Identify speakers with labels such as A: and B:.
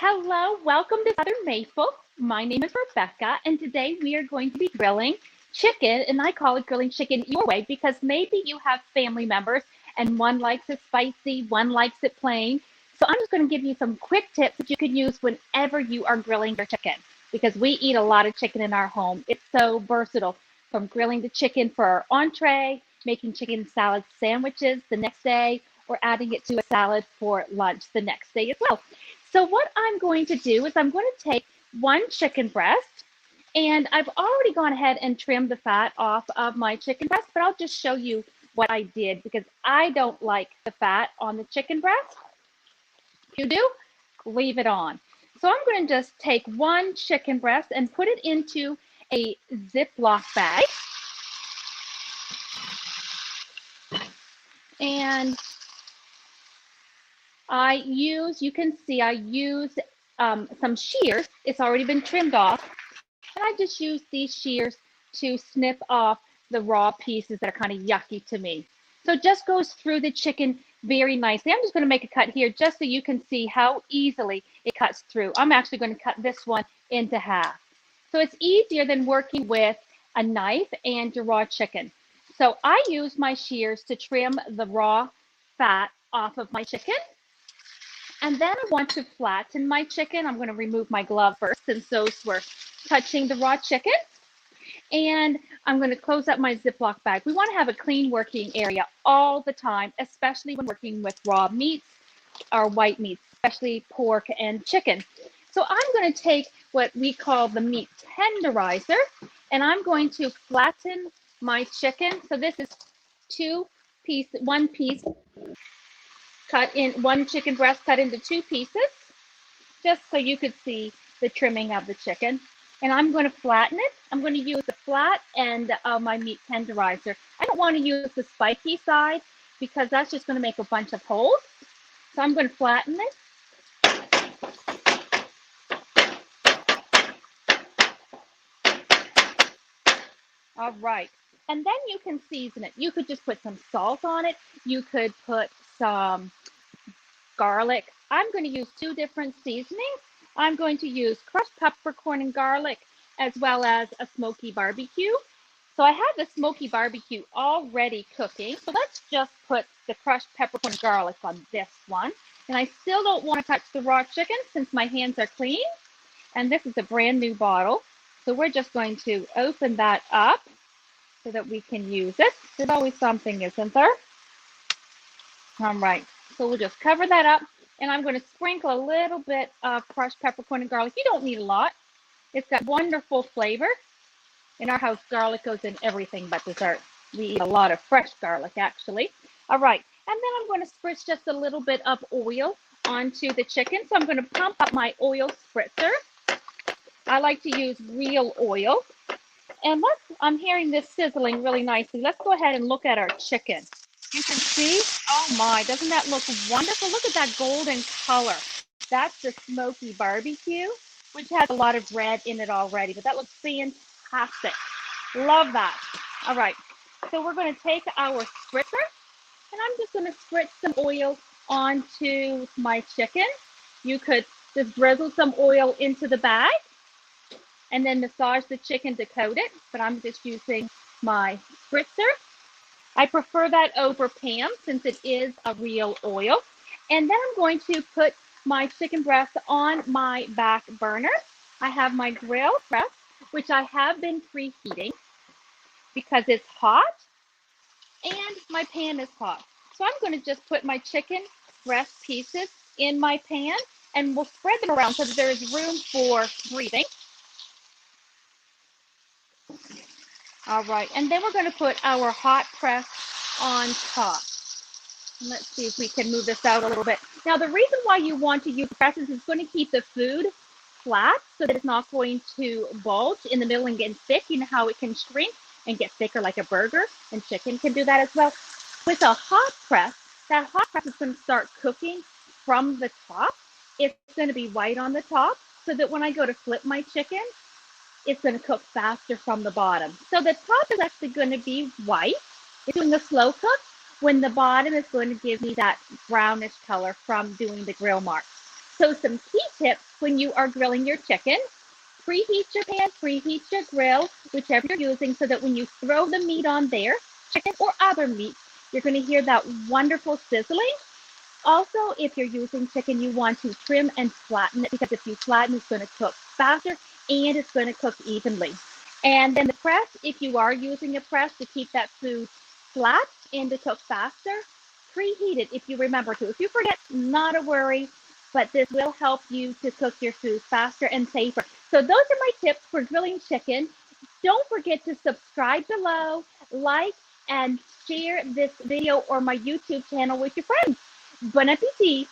A: Hello, welcome to Southern Maple. My name is Rebecca, and today we are going to be grilling chicken, and I call it grilling chicken your way because maybe you have family members and one likes it spicy, one likes it plain. So I'm just going to give you some quick tips that you can use whenever you are grilling your chicken because we eat a lot of chicken in our home. It's so versatile from grilling the chicken for our entree, making chicken salad sandwiches the next day, or adding it to a salad for lunch the next day as well. So what I'm going to do is I'm going to take one chicken breast, and I've already gone ahead and trimmed the fat off of my chicken breast, but I'll just show you what I did because I don't like the fat on the chicken breast. If you do, leave it on. So I'm going to just take one chicken breast and put it into a Ziploc bag. And you can see I use some shears. It's already been trimmed off. And I just use these shears to snip off the raw pieces that are kind of yucky to me. So it just goes through the chicken very nicely. I'm just going to make a cut here just so you can see how easily it cuts through. I'm actually going to cut this one into half. So it's easier than working with a knife and your raw chicken. So I use my shears to trim the raw fat off of my chicken. And then I want to flatten my chicken. I'm going to remove my glove first since those were touching the raw chicken. And I'm going to close up my Ziploc bag. We want to have a clean working area all the time, especially when working with raw meats or white meats, especially pork and chicken. So I'm going to take what we call the meat tenderizer, and I'm going to flatten my chicken. So this is one piece cut in, one chicken breast cut into two pieces, just so you could see the trimming of the chicken. And I'm going to flatten it. I'm going to use the flat end of my meat tenderizer. I don't want to use the spiky side because that's just going to make a bunch of holes. So I'm going to flatten it. All right. And then you can season it. You could just put some salt on it. You could put some garlic. I'm going to use two different seasonings. I'm going to use crushed peppercorn and garlic as well as a smoky barbecue. So I have the smoky barbecue already cooking. So let's just put the crushed peppercorn and garlic on this one. And I still don't want to touch the raw chicken since my hands are clean. And this is a brand new bottle. So we're just going to open that up so that we can use it. There's always something, isn't there? All right. So we'll just cover that up. And I'm going to sprinkle a little bit of crushed peppercorn and garlic. You don't need a lot. It's got wonderful flavor. In our house, garlic goes in everything but dessert. We eat a lot of fresh garlic, actually. All right. And then I'm going to spritz just a little bit of oil onto the chicken. So I'm going to pump up my oil spritzer. I like to use real oil. And I'm hearing this sizzling really nicely. Let's go ahead and look at our chicken. You can see, oh my, doesn't that look wonderful? Look at that golden color. That's the smoky barbecue, which has a lot of red in it already, but that looks fantastic. Love that. All right, so we're going to take our spritzer, and I'm just going to spritz some oil onto my chicken. You could just drizzle some oil into the bag and then massage the chicken to coat it, but I'm just using my spritzer. I prefer that over Pam since it is a real oil. And then I'm going to put my chicken breast on my back burner. I have my grill press, which I have been preheating because it's hot and my pan is hot. So I'm going to just put my chicken breast pieces in my pan and we'll spread them around so that there is room for breathing. All right, and then we're going to put our hot press on top. Let's see if we can move this out a little bit. Now, the reason why you want to use presses is it's going to keep the food flat so that it's not going to bulge in the middle and get thick. You know how it can shrink and get thicker like a burger, and chicken can do that as well. With a hot press, that hot press is going to start cooking from the top. It's going to be white on the top so that when I go to flip my chicken, it's going to cook faster from the bottom. So the top is actually going to be white. It's doing a slow cook when the bottom is going to give me that brownish color from doing the grill marks. So some key tips when you are grilling your chicken: preheat your pan, preheat your grill, whichever you're using, so that when you throw the meat on there, chicken or other meat, you're going to hear that wonderful sizzling. Also, if you're using chicken, you want to trim and flatten it, because if you flatten, it's going to cook faster and it's going to cook evenly. And then the press, if you are using a press to keep that food flat and to cook faster, preheat it if you remember to. If you forget, not a worry, but this will help you to cook your food faster and safer. So those are my tips for grilling chicken. Don't forget to subscribe below, like, and share this video or my YouTube channel with your friends. Bon appétit!